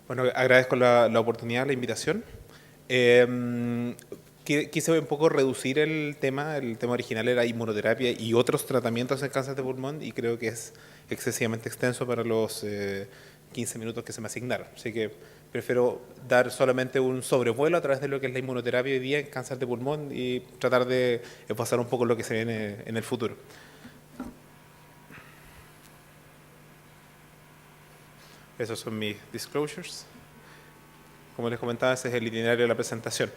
Bueno, agradezco la oportunidad, la invitación. Eh, Quise un poco reducir el tema original era inmunoterapia y otros tratamientos en cáncer de pulmón y creo que es excesivamente extenso para los 15 minutos que se me asignaron. Así que prefiero dar solamente un sobrevuelo a través de lo que es la inmunoterapia hoy día en cáncer de pulmón y tratar de pasar un poco lo que se viene en el futuro. Esos son mis disclosures. Como les comentaba, ese es el itinerario de la presentación.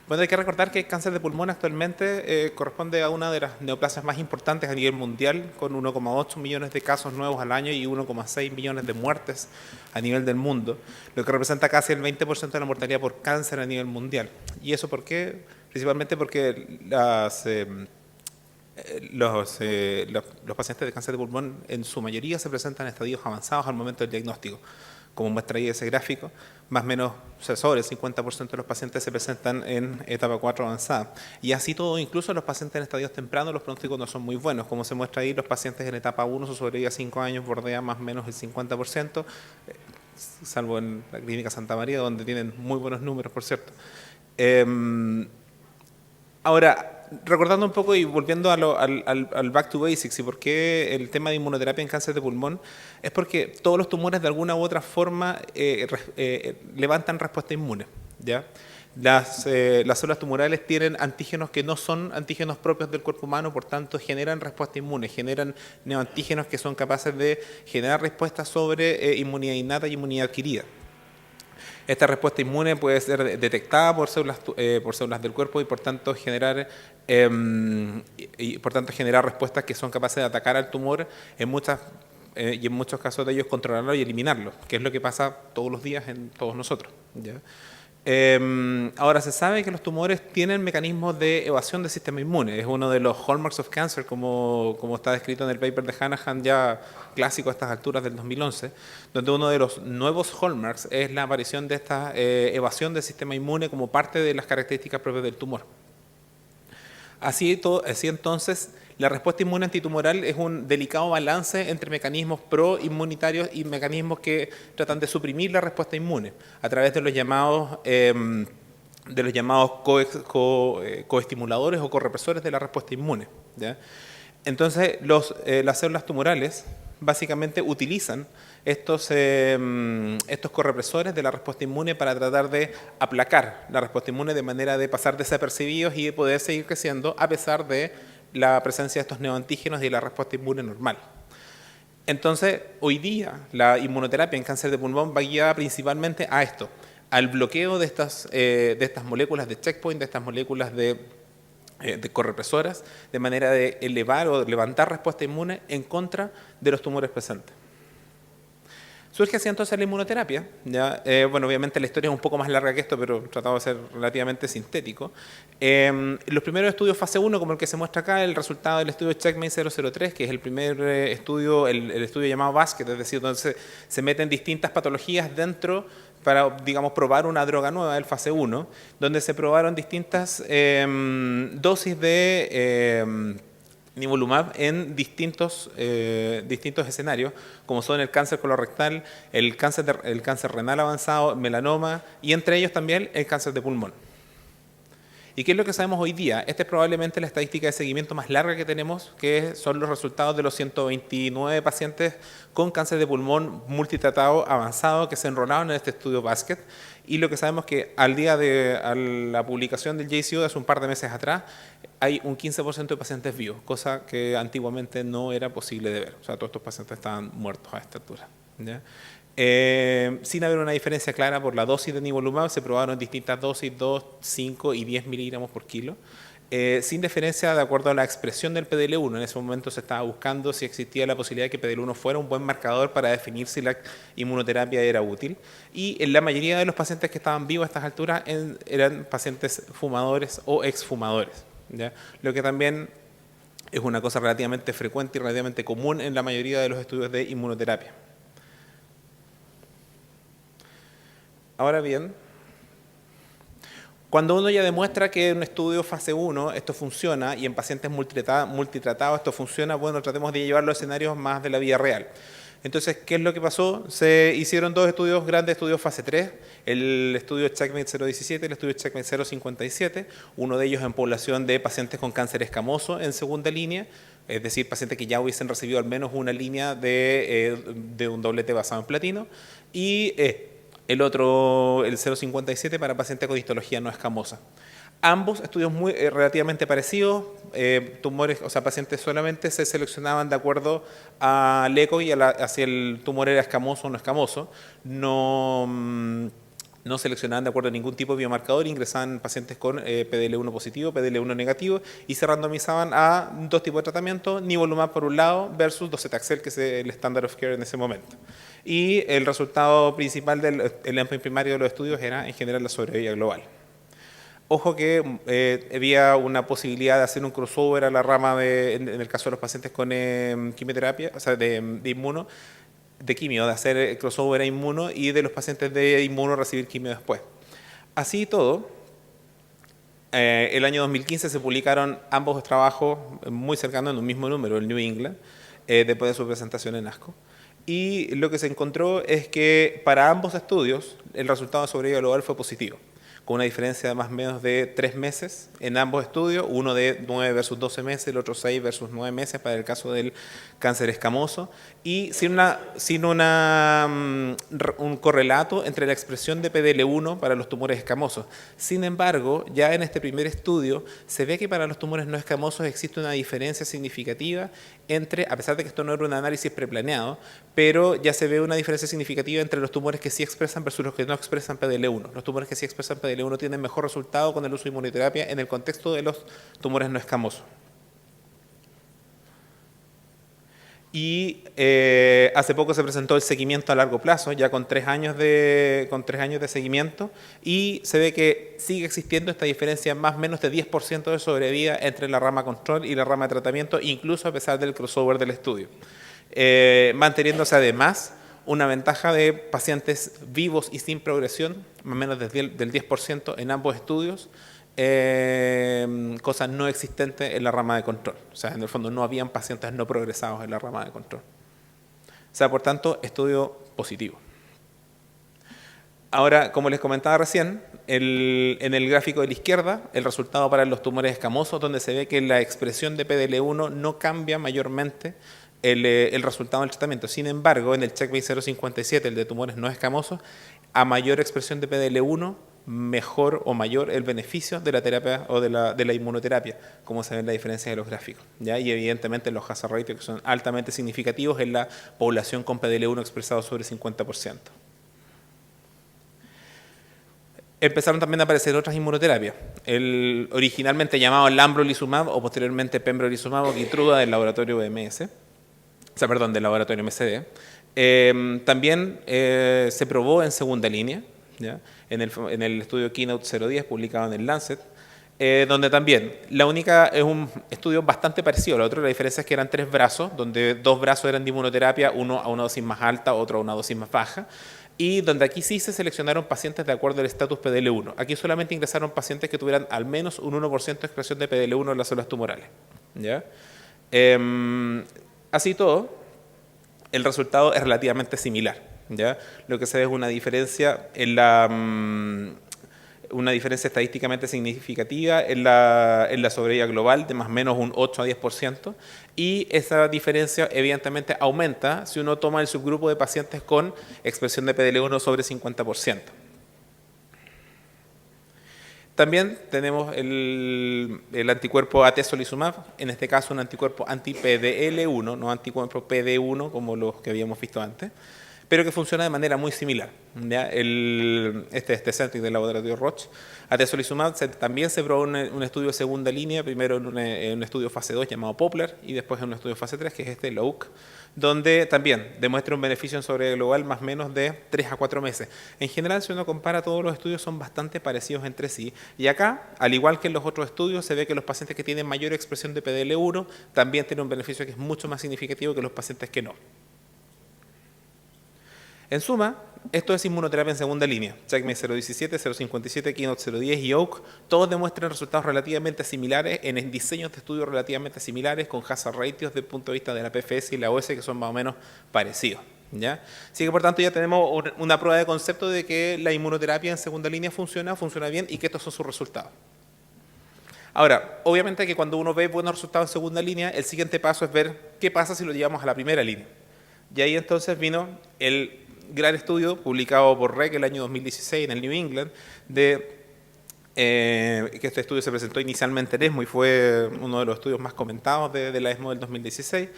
Bueno, hay que recordar que el cáncer de pulmón actualmente corresponde a una de las neoplasias más importantes a nivel mundial, con 1,8 millones de casos nuevos al año y 1,6 millones de muertes a nivel del mundo, lo que representa casi el 20% de la mortalidad por cáncer a nivel mundial. ¿Y eso por qué? Principalmente porque los pacientes de cáncer de pulmón en su mayoría se presentan en estadios avanzados al momento del diagnóstico. Como muestra ahí ese gráfico, más o menos sobre el 50% de los pacientes se presentan en etapa 4 avanzada. Y así todo, incluso los pacientes en estadios tempranos, los pronósticos no son muy buenos. Como se muestra ahí, los pacientes en etapa 1, su sobrevida a 5 años bordea más o menos el 50%, salvo en la Clínica Santa María, donde tienen muy buenos números, por cierto. Ahora, recordando un poco y volviendo al back to basics y por qué el tema de inmunoterapia en cáncer de pulmón, es porque todos los tumores de alguna u otra forma levantan respuesta inmune, ¿ya? Las células tumorales tienen antígenos que no son antígenos propios del cuerpo humano, por tanto generan respuesta inmune, generan neoantígenos que son capaces de generar respuestas sobre inmunidad innata y inmunidad adquirida. Esta respuesta inmune puede ser detectada por células del cuerpo y por tanto generar respuestas que son capaces de atacar al tumor y en muchos casos de ellos controlarlo y eliminarlo, que es lo que pasa todos los días en todos nosotros, ¿ya? Ahora, se sabe que los tumores tienen mecanismos de evasión del sistema inmune. Es uno de los hallmarks of cancer, como está descrito en el paper de Hanahan, ya clásico a estas alturas del 2011, donde uno de los nuevos hallmarks es la aparición de esta evasión del sistema inmune como parte de las características propias del tumor. Así entonces, la respuesta inmune antitumoral es un delicado balance entre mecanismos proinmunitarios y mecanismos que tratan de suprimir la respuesta inmune a través de los llamados coestimuladores o correpresores de la respuesta inmune, ¿ya? Entonces, las células tumorales básicamente utilizan estos correpresores de la respuesta inmune para tratar de aplacar la respuesta inmune de manera de pasar desapercibidos y de poder seguir creciendo a pesar de la presencia de estos neoantígenos y de la respuesta inmune normal. Entonces, hoy día la inmunoterapia en cáncer de pulmón va guiada principalmente a esto, al bloqueo de estas moléculas de checkpoint, de estas moléculas de correpresoras, de manera de elevar o levantar respuesta inmune en contra de los tumores presentes. Surge así entonces la inmunoterapia, ¿ya? Bueno, obviamente la historia es un poco más larga que esto, pero he tratado de ser relativamente sintético. Los primeros estudios fase 1, como el que se muestra acá, el resultado del estudio Checkmate 003, que es el primer estudio, el estudio llamado BASKET, es decir, donde se meten distintas patologías dentro para, digamos, probar una droga nueva del fase 1, donde se probaron distintas dosis de nivolumab en distintos escenarios, como son el cáncer colorectal, el cáncer renal avanzado, melanoma y entre ellos también el cáncer de pulmón. ¿Y qué es lo que sabemos hoy día? Esta es probablemente la estadística de seguimiento más larga que tenemos, que son los resultados de los 129 pacientes con cáncer de pulmón multitratado avanzado que se enrolaron en este estudio BASKET. Y lo que sabemos es que al día de la publicación del JCO, hace un par de meses atrás, hay un 15% de pacientes vivos, cosa que antiguamente no era posible de ver. O sea, todos estos pacientes estaban muertos a esta altura, ¿ya? Sin haber una diferencia clara por la dosis de nivolumab, se probaron distintas dosis, 2, 5 y 10 miligramos por kilo, sin diferencia de acuerdo a la expresión del PDL1. En ese momento se estaba buscando si existía la posibilidad de que PDL1 fuera un buen marcador para definir si la inmunoterapia era útil. Y en la mayoría de los pacientes que estaban vivos a estas alturas eran pacientes fumadores o exfumadores, ¿ya? Lo que también es una cosa relativamente frecuente y relativamente común en la mayoría de los estudios de inmunoterapia. Ahora bien, cuando uno ya demuestra que en un estudio fase 1 esto funciona y en pacientes multitratados esto funciona, bueno, tratemos de llevarlo a escenarios más de la vida real. Entonces, ¿qué es lo que pasó? Se hicieron dos estudios, grandes estudios fase 3, el estudio Checkmate 017 y el estudio Checkmate 057, uno de ellos en población de pacientes con cáncer escamoso en segunda línea, es decir, pacientes que ya hubiesen recibido al menos una línea de un doblete basado en platino, y el otro, el 057, para pacientes con histología no escamosa. Ambos estudios muy relativamente parecidos, tumores, o sea, pacientes solamente se seleccionaban de acuerdo al eco y a si el tumor era escamoso o no escamoso. No seleccionaban de acuerdo a ningún tipo de biomarcador, ingresaban pacientes con PDL1 positivo, PDL1 negativo y se randomizaban a dos tipos de tratamiento, nivolumab por un lado versus docetaxel, que es el standard of care en ese momento. Y el resultado principal del endpoint primario de los estudios era en general la sobrevida global. Ojo que había una posibilidad de hacer un crossover a la rama en el caso de los pacientes con quimioterapia, o sea, de inmuno, de quimio, de hacer crossover a inmuno y de los pacientes de inmuno recibir quimio después. Así y todo, el año 2015 se publicaron ambos trabajos muy cercanos en un mismo número, el New England, después de su presentación en ASCO. Y lo que se encontró es que para ambos estudios el resultado de sobrevida global fue positivo, con una diferencia de más o menos de 3 meses en ambos estudios, uno de 9 versus 12 meses, el otro 6 versus 9 meses para el caso del cáncer escamoso, y sin un correlato entre la expresión de PDL1 para los tumores escamosos. Sin embargo, ya en este primer estudio se ve que para los tumores no escamosos existe una diferencia significativa entre, a pesar de que esto no era un análisis preplaneado, pero ya se ve una diferencia significativa entre los tumores que sí expresan versus los que no expresan PDL1. Los tumores que sí expresan PDL1 tienen mejor resultado con el uso de inmunoterapia en el contexto de los tumores no escamosos. Y hace poco se presentó el seguimiento a largo plazo, ya con 3 años de seguimiento, y se ve que sigue existiendo esta diferencia más o menos de 10% de sobrevida entre la rama control y la rama de tratamiento, incluso a pesar del crossover del estudio. Manteniéndose además una ventaja de pacientes vivos y sin progresión, más o menos del 10% en ambos estudios, cosa no existente en la rama de control. O sea, en el fondo no habían pacientes no progresados en la rama de control. O sea, por tanto, estudio positivo. Ahora, como les comentaba recién, en el gráfico de la izquierda, el resultado para los tumores escamosos, donde se ve que la expresión de PDL1 no cambia mayormente el resultado del tratamiento. Sin embargo, en el Checkmate 057, el de tumores no escamosos, a mayor expresión de PDL1, mejor o mayor el beneficio de la terapia o de la inmunoterapia, como se ven la diferencia de los gráficos, ¿ya? Y evidentemente los hazard ratios que son altamente significativos en la población con PDL1 expresado sobre 50%. Empezaron también a aparecer otras inmunoterapias, el originalmente llamado lambrolizumab o posteriormente pembrolizumab o Keytruda del laboratorio BMS, o sea, perdón, del laboratorio MSD. También se probó en segunda línea, ¿ya? En el estudio Keynote 010 publicado en el Lancet, donde también es un estudio bastante parecido al otro. La diferencia es que eran 3 brazos, donde 2 brazos eran de inmunoterapia, uno a una dosis más alta, otro a una dosis más baja, y donde aquí sí se seleccionaron pacientes de acuerdo al estatus PDL1. Aquí solamente ingresaron pacientes que tuvieran al menos un 1% de expresión de PDL1 en las células tumorales, ¿ya? Así todo, el resultado es relativamente similar, ¿ya? Lo que se ve es una diferencia una diferencia estadísticamente significativa en la sobrevida global de más o menos un 8 a 10%, y esa diferencia evidentemente aumenta si uno toma el subgrupo de pacientes con expresión de PDL1 sobre 50%. También tenemos el anticuerpo atezolizumab, en este caso un anticuerpo anti-PDL1, no anticuerpo PD1 como los que habíamos visto antes, pero que funciona de manera muy similar, ¿ya? Este Tecentriq del laboratorio Roche. Atezolizumab también se probó en un estudio de segunda línea, primero en un estudio fase 2 llamado Poplar y después en un estudio fase 3, que es el OAK, donde también demuestra un beneficio en sobrevida global más o menos de 3 a 4 meses. En general, si uno compara todos los estudios, son bastante parecidos entre sí. Y acá, al igual que en los otros estudios, se ve que los pacientes que tienen mayor expresión de PDL1 también tienen un beneficio que es mucho más significativo que los pacientes que no. En suma, esto es inmunoterapia en segunda línea. Checkmate 017, 057, Keynote 010 y OAK, todos demuestran resultados relativamente similares en diseños de estudios relativamente similares, con hazard ratios desde el punto de vista de la PFS y la OS que son más o menos parecidos. ¿Ya? Así que por tanto ya tenemos una prueba de concepto de que la inmunoterapia en segunda línea funciona bien y que estos son sus resultados. Ahora, obviamente que cuando uno ve buenos resultados en segunda línea, el siguiente paso es ver qué pasa si lo llevamos a la primera línea. Y ahí entonces vino el gran estudio publicado por REC el año 2016 en el New England, que este estudio se presentó inicialmente en ESMO y fue uno de los estudios más comentados de la ESMO del 2016,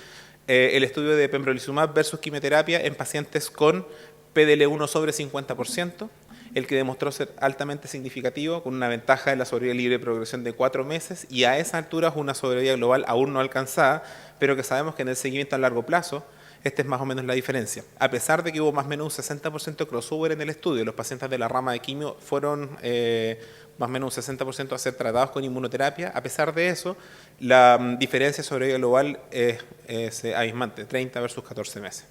el estudio de pembrolizumab versus quimioterapia en pacientes con PDL1 sobre 50%, el que demostró ser altamente significativo, con una ventaja de la sobrevida libre de progresión de 4 meses, y a esa altura es una sobrevida global aún no alcanzada, pero que sabemos que en el seguimiento a largo plazo, esta es más o menos la diferencia. A pesar de que hubo más o menos un 60% de crossover en el estudio, los pacientes de la rama de quimio fueron más o menos un 60% a ser tratados con inmunoterapia, a pesar de eso, la diferencia de sobrevida global es abismante, 30 versus 14 meses.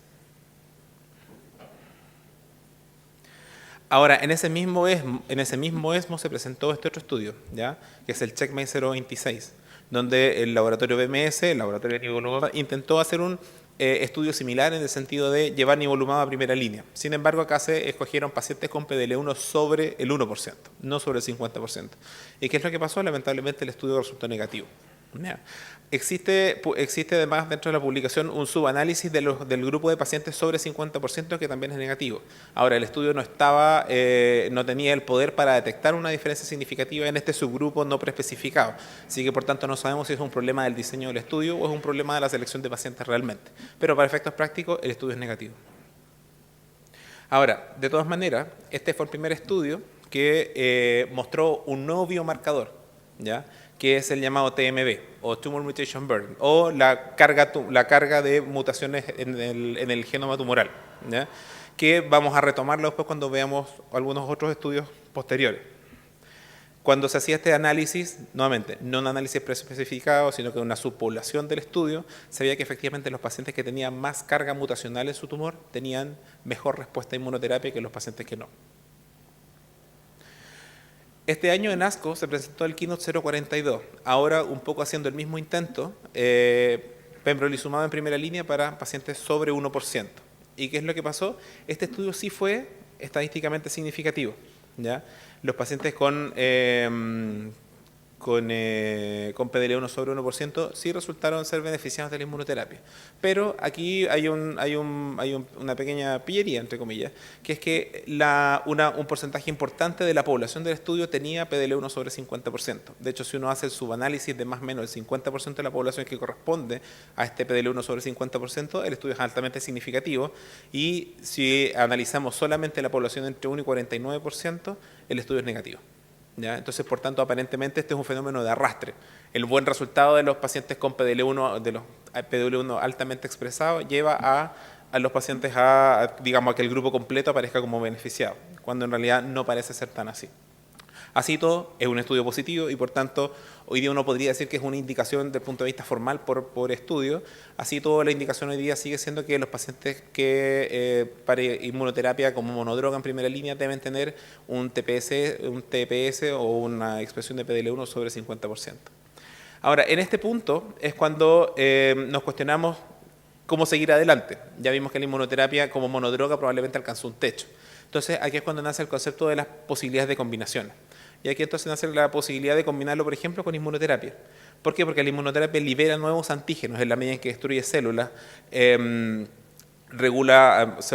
Ahora, en ese mismo ESMO se presentó este otro estudio, ¿ya? Que es el Checkmate 026, donde el laboratorio BMS, el laboratorio de nivolumab, intentó hacer un estudio similar en el sentido de llevar nivolumab a primera línea. Sin embargo, acá se escogieron pacientes con PDL1 sobre el 1%, no sobre el 50%. ¿Y qué es lo que pasó? Lamentablemente el estudio resultó negativo. ¿Ya? Existe además dentro de la publicación un subanálisis del grupo de pacientes sobre 50% que también es negativo. Ahora, el estudio no tenía el poder para detectar una diferencia significativa en este subgrupo no preespecificado. Así que, por tanto, no sabemos si es un problema del diseño del estudio o es un problema de la selección de pacientes realmente. Pero para efectos prácticos, el estudio es negativo. Ahora, de todas maneras, este fue el primer estudio que mostró un nuevo biomarcador, ¿ya? Que es el llamado TMB, o Tumor Mutation Burden, o la carga de mutaciones en el genoma tumoral, ¿ya? Que vamos a retomarlo después cuando veamos algunos otros estudios posteriores. Cuando se hacía este análisis, nuevamente, no un análisis preespecificado, sino que una subpoblación del estudio, se veía que efectivamente los pacientes que tenían más carga mutacional en su tumor tenían mejor respuesta a inmunoterapia que los pacientes que no. Este año en ASCO se presentó el Keynote 042, ahora un poco haciendo el mismo intento, pembrolizumab en primera línea para pacientes sobre 1%. ¿Y qué es lo que pasó? Este estudio sí fue estadísticamente significativo, ¿ya? Los pacientes con PDL1 sobre 1% sí resultaron ser beneficiados de la inmunoterapia. Pero aquí hay una pequeña pillería, entre comillas, que es que un porcentaje importante de la población del estudio tenía PDL1 sobre 50%. De hecho, si uno hace el subanálisis de más o menos el 50% de la población que corresponde a este PDL1 sobre 50%, el estudio es altamente significativo. Y si analizamos solamente la población entre 1 y 49%, el estudio es negativo. ¿Ya? Entonces, por tanto, aparentemente este es un fenómeno de arrastre. El buen resultado de los pacientes con PDL1, de los PDL1 altamente expresados, lleva a los pacientes digamos, a que el grupo completo aparezca como beneficiado, cuando en realidad no parece ser tan así. Así todo, es un estudio positivo y por tanto, hoy día uno podría decir que es una indicación desde el punto de vista formal por estudio. Así todo, la indicación hoy día sigue siendo que los pacientes que para inmunoterapia como monodroga en primera línea deben tener un TPS o una expresión de PDL1 sobre 50%. Ahora, en este punto es cuando nos cuestionamos cómo seguir adelante. Ya vimos que la inmunoterapia como monodroga probablemente alcanzó un techo. Entonces, aquí es cuando nace el concepto de las posibilidades de combinación. Y aquí entonces nace la posibilidad de combinarlo, por ejemplo, con inmunoterapia. ¿Por qué? Porque la inmunoterapia libera nuevos antígenos en la medida en que destruye células, se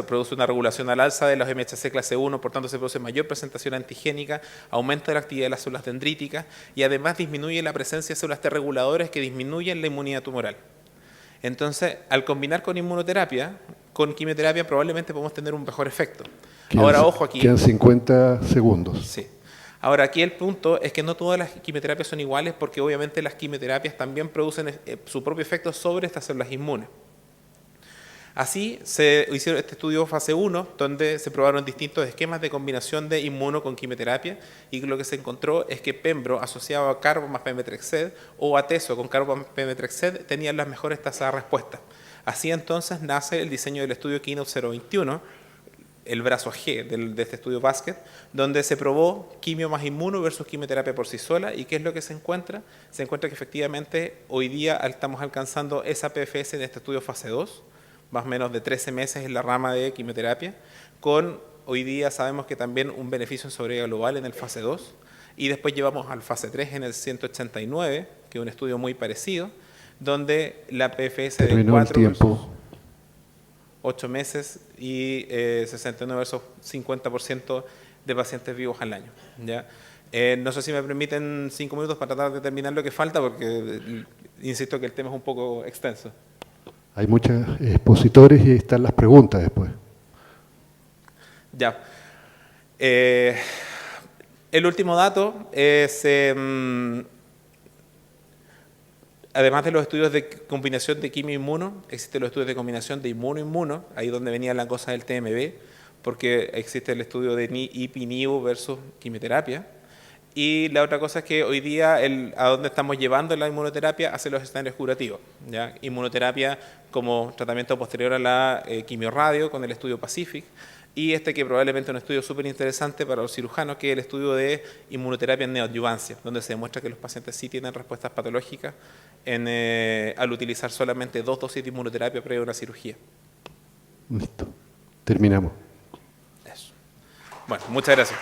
produce una regulación al alza de los MHC clase 1, por tanto se produce mayor presentación antigénica, aumenta la actividad de las células dendríticas y además disminuye la presencia de células T reguladores que disminuyen la inmunidad tumoral. Entonces, al combinar con inmunoterapia, con quimioterapia probablemente podemos tener un mejor efecto. Ahora, ojo aquí. Quedan 50 segundos. Sí. Ahora, aquí el punto es que no todas las quimioterapias son iguales porque obviamente las quimioterapias también producen su propio efecto sobre estas células inmunes. Así se hicieron este estudio fase 1, donde se probaron distintos esquemas de combinación de inmuno con quimioterapia y lo que se encontró es que Pembro asociado a Carbo más Pemetrexed o Atezo con Carbo más Pemetrexed tenían las mejores tasas de respuesta. Así entonces nace el diseño del estudio Keynote 021, el brazo G de este estudio Basket, donde se probó quimio más inmuno versus quimioterapia por sí sola. ¿Y qué es lo que se encuentra? Se encuentra que efectivamente hoy día estamos alcanzando esa PFS en este estudio fase 2, más o menos de 13 meses en la rama de quimioterapia, con hoy día sabemos que también un beneficio en sobrevida global en el fase 2, y después llevamos al fase 3 en el 189, que es un estudio muy parecido, donde la PFS de Terminó el 4 tiempo. 8 meses y 69 versus 50% de pacientes vivos al año. ¿Ya? No sé si me permiten 5 minutos para tratar de terminar lo que falta, porque insisto que el tema es un poco extenso. Hay muchos expositores y están las preguntas después. Ya. El último dato es, además de los estudios de combinación de quimio-inmuno, existen los estudios de combinación de inmuno-inmuno, ahí donde venía la cosa del TMB, porque existe el estudio de ipi-nivo versus quimioterapia. Y la otra cosa es que hoy día a dónde estamos llevando la inmunoterapia hacia los escenarios curativos. ¿Ya? Inmunoterapia como tratamiento posterior a la quimiorradio con el estudio PACIFIC, y que probablemente es un estudio súper interesante para los cirujanos, que es el estudio de inmunoterapia en neoadyuvancia, donde se demuestra que los pacientes sí tienen respuestas patológicas al utilizar solamente 2 dosis de inmunoterapia previa a una cirugía. Listo. Terminamos. Eso. Bueno, muchas gracias.